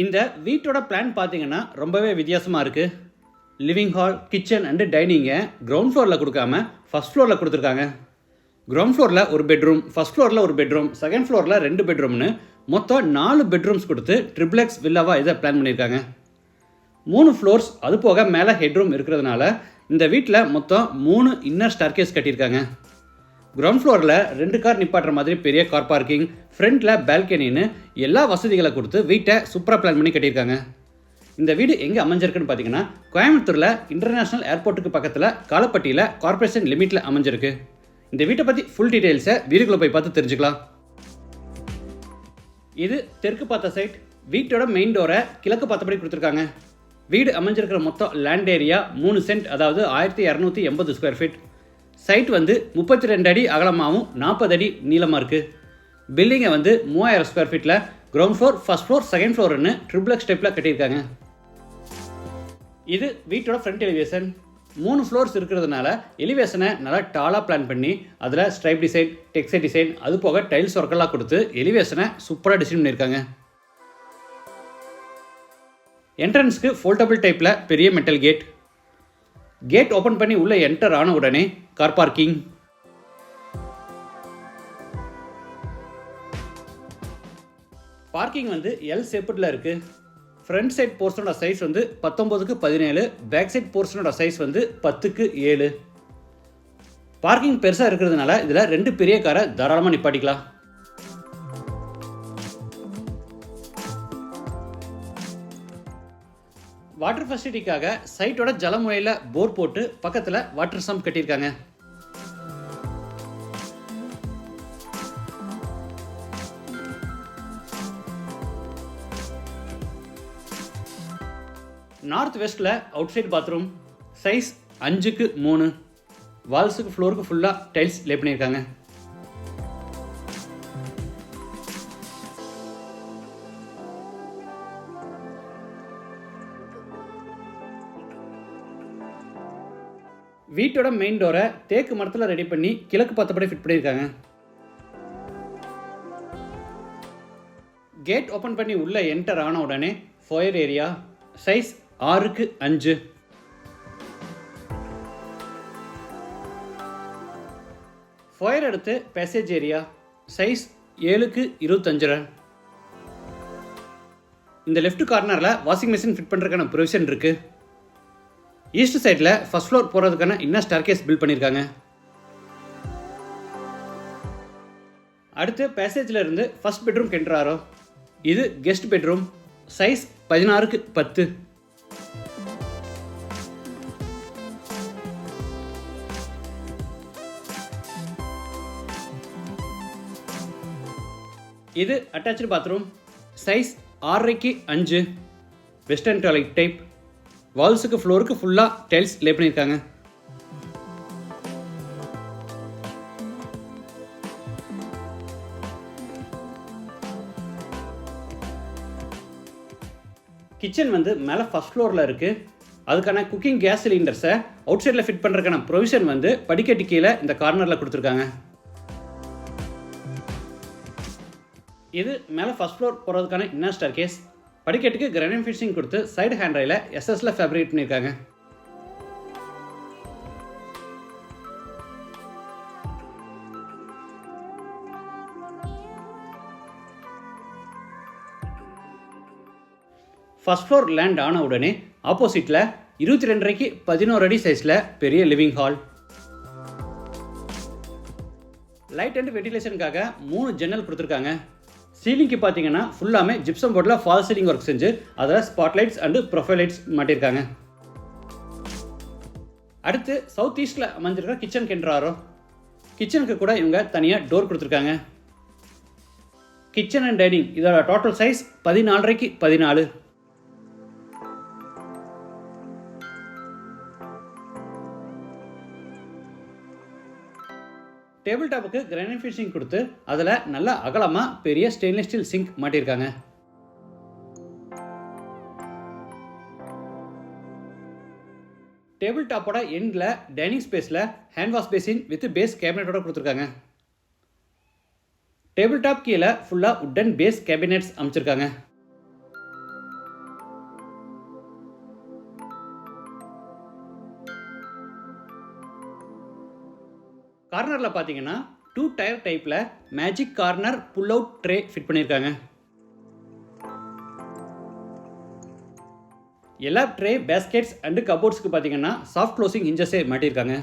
இந்த வீட்டோட பிளான் பார்த்தீங்கன்னா ரொம்பவே வித்தியாசமாக இருக்குது. லிவிங் ஹால், கிச்சன் அண்டு டைனிங்கை கிரவுண்ட் ஃப்ளோரில் கொடுக்காம ஃபஸ்ட் ஃப்ளோரில் கொடுத்துருக்காங்க. கிரவுண்ட் ஃப்ளோரில் ஒரு பெட்ரூம், ஃபஸ்ட் ஃப்ளோரில் ஒரு பெட்ரூம், செகண்ட் ஃப்ளோரில் 2 பெட்ரூம்னு மொத்தம் 4 பெட்ரூம்ஸ் கொடுத்து ட்ரிப்ளெக்ஸ் வில்லாவாக இதை பிளான் பண்ணியிருக்காங்க. 3 ஃப்ளோர்ஸ், அது போக மேலே ஹெட்ரூம் இருக்கிறதுனால இந்த வீட்டில் மொத்தம் 3 இன்னர் ஸ்டார்கேஸ் கட்டியிருக்காங்க. கிரவுண்ட் ஃப்ளோரில் 2 கார் நிப்பாட்டுற மாதிரி பெரிய கார் பார்க்கிங், ஃப்ரண்ட்டில் பால்கனின்னு எல்லா வசதிகளை கொடுத்து வீட்டை சூப்பராக பிளான் பண்ணி கட்டியிருக்காங்க. இந்த வீடு எங்கே அமைஞ்சிருக்குன்னு பார்த்தீங்கன்னா, கோயம்புத்தூரில் இன்டர்நேஷ்னல் ஏர்போர்ட்டுக்கு பக்கத்தில் காலப்பட்டியில் கார்ப்பரேஷன் லிமிட்டில் அமைஞ்சிருக்கு. இந்த வீட்டை பற்றி ஃபுல் டீட்டெயில்ஸை வீடுக்குள்ளே போய் பார்த்து தெரிஞ்சுக்கலாம். இது தெற்கு பார்த்த சைட். வீட்டோட மெயின் டோரை கிழக்கு பார்த்தபடி கொடுத்துருக்காங்க. வீடு அமைஞ்சிருக்கிற மொத்தம் லேண்ட் ஏரியா 3 சென்ட், அதாவது 1280 ஸ்கொயர் ஃபீட். சைட் 32 அடி அகலமாகவும் 40 அடி நீளமாக இருக்குது. பில்டிங்கை 3000 ஸ்கொயர் ஃபீட்டில் ground floor, first floor, second ஃப்ளோர்னு ட்ரிப்ளெக்ஸ் டைப்பில் கட்டியிருக்காங்க. இது வீட்டோட ஃப்ரண்ட் எலிவேஷன். 3 ஃப்ளோர்ஸ் இருக்கிறதுனால எலிவேஷனை நல்லா டாலாக பிளான் பண்ணி அதில் ஸ்ட்ரைப் டிசைன், டெக்ஸ்டைல் டிசைன், அது போக டைல்ஸ் ஒர்க்கெல்லாம் கொடுத்து எலிவேஷனை சூப்பராக டிசைன் பண்ணியிருக்காங்க. என்ட்ரன்ஸ்க்கு ஃபோல்டபிள் டைப்பில் பெரிய மெட்டல் கேட். கேட் ஓப்பன் பண்ணி உள்ளே என்டர் ஆன உடனே கார் பார்க்கிங். பார்க்கிங் எல் ஷேப்பில் இருக்குது. ஃப்ரண்ட் சைட் போர்ஷனோட சைஸ் 19க்கு 17, பேக் சைட் போர்ஷனோட சைஸ் 10க்கு 7. பார்க்கிங் பெருசாக இருக்கிறதுனால இதில் 2 பெரிய காரை தாராளமாக நிப்பாட்டிக்கலாம். வாட்டர் ஃபெசிலிட்டிக்காக சைட்டோட ஜலமுறையில் போர் போட்டு பக்கத்தில் வாட்டர் சம்ப் கட்டியிருக்காங்க. நார்த் வெஸ்ட்டில் அவுட் சைட் பாத்ரூம், சைஸ் 5க்கு 3. வால்ஸுக்கு ஃப்ளோருக்கு ஃபுல்லாக டைல்ஸ் லே பண்ணியிருக்காங்க. வீட்டோட மெயின் டோரை தேக்கு மரத்தில் ரெடி பண்ணி கிழக்கு பார்த்தபடி ஃபிட் பண்ணியிருக்காங்க. கேட் ஓப்பன் பண்ணி உள்ளே என்டர் ஆன உடனே ஃபோயர் ஏரியா, சைஸ் 6க்கு 5. ஃபோயர் அடுத்து பேசேஜ் ஏரியா, சைஸ் 7க்கு 25. இந்த லெஃப்ட் கார்னரில் வாஷிங் மிஷின் ஃபிட் பண்ணுறதுக்கான ப்ரொவிஷன் இருக்குது. ஈஸ்ட் சைடில் ஃபஸ்ட் ஃப்ளோர் போகிறதுக்கான இன்னர் ஸ்டார்கேஸ் பில்ட் பண்ணியிருக்காங்க. அடுத்து பேசேஜில் இருந்து ஃபஸ்ட் பெட்ரூம் கென்றாரோ. இது கெஸ்ட் பெட்ரூம், சைஸ் 16க்கு 10. இது அட்டாச்சு பாத்ரூம், சைஸ் 6க்கு 5, வெஸ்டர்ன் டாய்லெட் டைப். வால்ஸுக்கு ஃப்ளோருக்கு ஃபுல்லாக டைல்ஸ் லே பண்ணியிருக்காங்க. கிச்சன் மேலே ஃபஸ்ட் ஃப்ளோரில் இருக்குது. அதுக்கான குக்கிங் கேஸ் சிலிண்டர்ஸை அவுட் சைடில் ஃபிட் பண்ணுறதுக்கான ப்ரொவிஷன் படிக்கட்டு கீழே இந்த கார்னரில் கொடுத்துருக்காங்க. இது மேலே ஃபஸ்ட் ஃப்ளோர் போகிறதுக்கான இன்னர் ஸ்டார்கேஸ். படிக்கட்டுக்கு கிரானைட் ஃபினிஷிங் கொடுத்து சைடு ஹேண்ட் ரயில எஸ்எஸ்ல ஃபேப்ரிகேட் பண்ணியிருக்காங்க. ஃபர்ஸ்ட் ஃப்ளோர் லேண்ட் ஆன உடனே ஆப்போசிட்டில் 22.5க்கு 11 அடி சைஸில் பெரிய லிவிங் ஹால். லைட் அண்ட் வென்டிலேஷனுக்காக 3 ஜன்னல் கொடுத்துருக்காங்க. சீலிங்க்கு பார்த்தீங்கன்னா ஃபுல்லாமே ஜிப்சம் போர்டில் ஃபால் சீலிங் ஒர்க் செஞ்சு அதில் ஸ்பாட்லைட்ஸ் அண்டு ப்ரொஃபைல் லைட்ஸ் மாட்டியிருக்காங்க. அடுத்து சவுத் ஈஸ்டில் அமைஞ்சிருக்கிற கிச்சன் கென்றாரோ. கிச்சனுக்கு கூட இவங்க தனியாக டோர் கொடுத்துருக்காங்க. கிச்சன் அண்ட் டைனிங் இதோட டோட்டல் சைஸ் 14.5க்கு 14. டேபிள் டாப்புக்கு கிரானைட் ஃபினிஷிங் கொடுத்து அதில் நல்ல அகலமாக பெரிய ஸ்டெயின்லெஸ் ஸ்டீல் சிங்க் மாட்டியிருக்காங்க. டேபிள் டாப்போட எண்டில் டைனிங் ஸ்பேஸில் hand wash basin with base கேபினட்டோட கொடுத்துருக்காங்க. டேபிள் டாப் கீழே ஃபுல்லாக உட்டன் பேஸ் கேபினெட்ஸ் அமைச்சிருக்காங்க. கார்னரில் பார்த்தீங்கன்னா 2 டயர் டைப்பில் magic corner pull out tray fit பண்ணியிருக்காங்க. எல்லா ட்ரே பேஸ்கெட்ஸ் அண்டு கபோர்ட்ஸ்க்கு பார்த்தீங்கன்னா சாஃப்ட் க்ளோசிங் ஹிஞ்சஸே மாட்டியிருக்காங்க.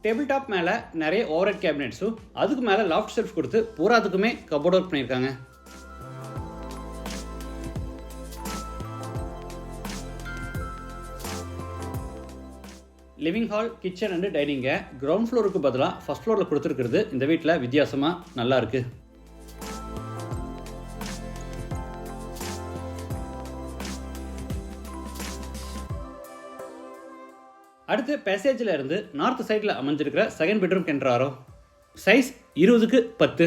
டேபிள் டாப் மேலே நிறைய ஓவர்ஹெட் கேபினெட்ஸும் அதுக்கு மேலே லாஃப்ட் ஷெல்ஃப் கொடுத்து பூராத்துக்குமே கபோர்ட் ஒர்க் பண்ணியிருக்காங்க. லிவிங் ஹால், கிச்சன் அண்டு டைனிங்கை கிரவுண்ட் ஃப்ளோருக்கு பதிலாக ஃபஸ்ட் ஃப்ளோரில் கொடுத்துருக்கிறது இந்த வீட்டில் வித்தியாசமாக நல்லா இருக்குது. அடுத்து பேசேஜில் இருந்து நார்த் சைடில் அமைஞ்சிருக்கிற செகண்ட் பெட்ரூம் கென்றாரோ. சைஸ் 20க்கு 10.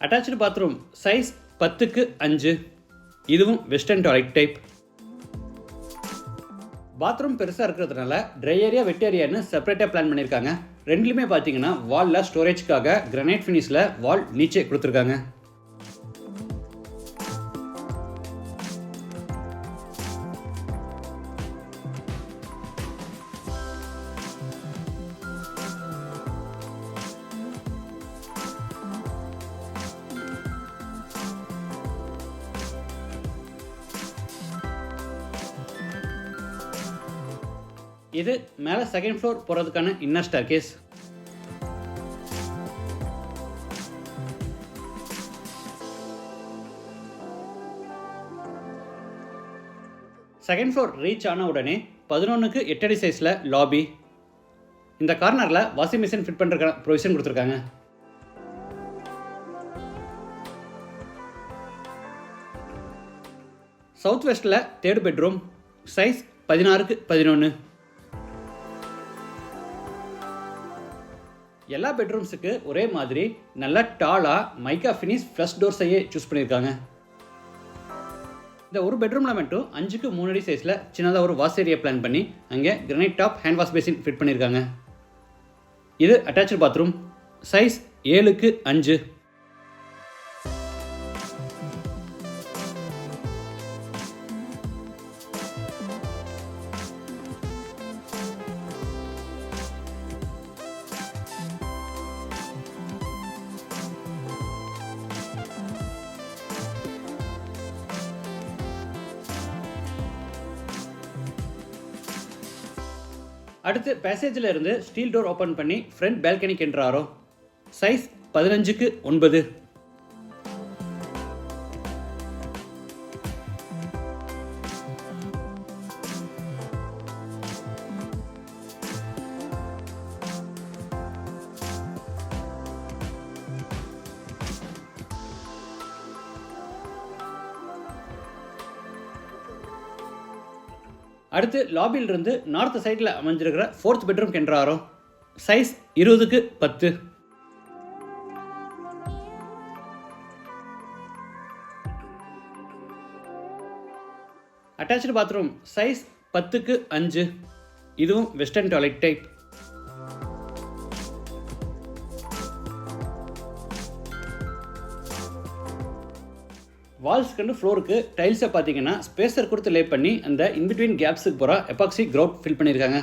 அட்டாச்சு பாத்ரூம் சைஸ் 10க்கு 5. இதுவும் வெஸ்டர்ன் டாய்லெட் டைப். பாத்ரூம் பெருசாக இருக்கிறதுனால ட்ரை ஏரியா வெட் ஏரியான்னு செப்பரேட்டாக பிளான் பண்ணியிருக்காங்க. ரெண்டுலையுமே பார்த்தீங்கன்னா வாலில் ஸ்டோரேஜ்க்காக கிரானைட் ஃபினிஷில் வால் நீச்சே கொடுத்துருக்காங்க. இது மேலே செகண்ட் ஃப்ளோர் போகிறதுக்கான inner staircase. Second floor reach ஆன உடனே 11க்கு 8 அடி சைஸில் லாபி. இந்த கார்னரில் வாஷிங் மிஷின் ஃபிட் பண்ணுற ப்ரொவிஷன் கொடுத்துருக்காங்க. சவுத் வெஸ்ட்டில் தேர்ட் பெட்ரூம் சைஸ் 16க்கு 11. எல்லா பெட்ரூம்ஸுக்கு ஒரே மாதிரி நல்லா டாலாக மைக்கா ஃபினிஷ் ஃப்ளஷ் டோர்ஸையே சூஸ் பண்ணியிருக்காங்க. இந்த ஒரு பெட்ரூமில் மட்டும் 5க்கு 3 அடி சைஸில் சின்னதாக ஒரு வாஷ் ஏரியா பிளான் பண்ணி அங்கே granite top hand wash basin fit பண்ணியிருக்காங்க. இது அட்டாச்சு பாத்ரூம் சைஸ் 7க்கு 5. அடுத்து பேசேஜில் இருந்து ஸ்டீல் டோர் ஓப்பன் பண்ணி ஃப்ரண்ட் பால்கனிக்கு என்ட்ராரோ. சைஸ் 15க்கு 9. அடுத்து லாபியிலிருந்து நார்த் சைடில் அமைஞ்சிருக்கிற ஃபோர்த் பெட்ரூம் கென்றாரோ. சைஸ் 20க்கு 10. அட்டாச்சு பாத்ரூம் சைஸ் 10க்கு 5. இதுவும் வெஸ்டர்ன் டாய்லெட் டைப். வால்ஸ்க்கு ஃப்ளோருக்கு டைல்ஸை பார்த்தீங்கன்னா ஸ்பேஸர் கொடுத்து லே பண்ணி அந்த இன்பிட்வீன் கேப்ஸுக்கு போகிற எபாக்சி கிரவுட் ஃபில் பண்ணியிருக்காங்க.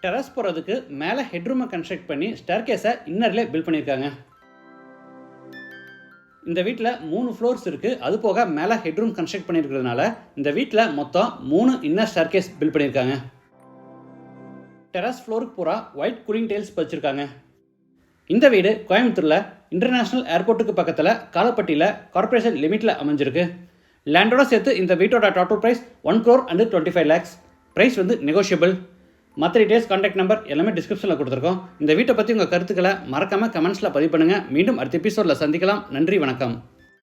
டெரஸ் போகிறதுக்கு மேலே ஹெட்ரூமை கன்ஸ்ட்ரக்ட் பண்ணி ஸ்டேர்கேஸை இன்னர்லே பில்ட் பண்ணியிருக்காங்க. இந்த வீட்டில் 3 ஃப்ளோர்ஸ் இருக்குது. அது போக மேலே ஹெட்ரூம் கன்ஸ்ட்ரக்ட் பண்ணியிருக்கிறதுனால இந்த வீட்டில் மொத்தம் 3 இன்னர் ஸ்டேர்கேஸ் பில்ட் பண்ணியிருக்காங்க. டெரஸ் ஃப்ளோருக்கு பூரா ஒயிட் கூலிங் டைல்ஸ் பதிச்சிருக்காங்க. இந்த வீடு கோயம்புத்தூரில் இன்டர்நேஷ்னல் ஏர்போர்ட்டுக்கு பக்கத்தில் காலப்பட்டியில் கார்பரேஷன் லிமிட்டில் அமைஞ்சிருக்கு. லேண்டோட சேர்த்து இந்த வீட்டோட total price 1 crore and 25 lakhs. Price வந்து நெகோஷியபிள். மற்ற டீடைல்ஸ் கான்டாக்ட் நம்பர் எல்லாமே டிஸ்கிரிப்ஷனில் கொடுத்துருக்கோம். இந்த வீட்டை பற்றி உங்கள் கருத்துக்களை மறக்காமல் கமெண்ட்ஸில் பதிவு பண்ணுங்கள். மீண்டும் அடுத்த எபிசோடில் சந்திக்கலாம். நன்றி, வணக்கம்.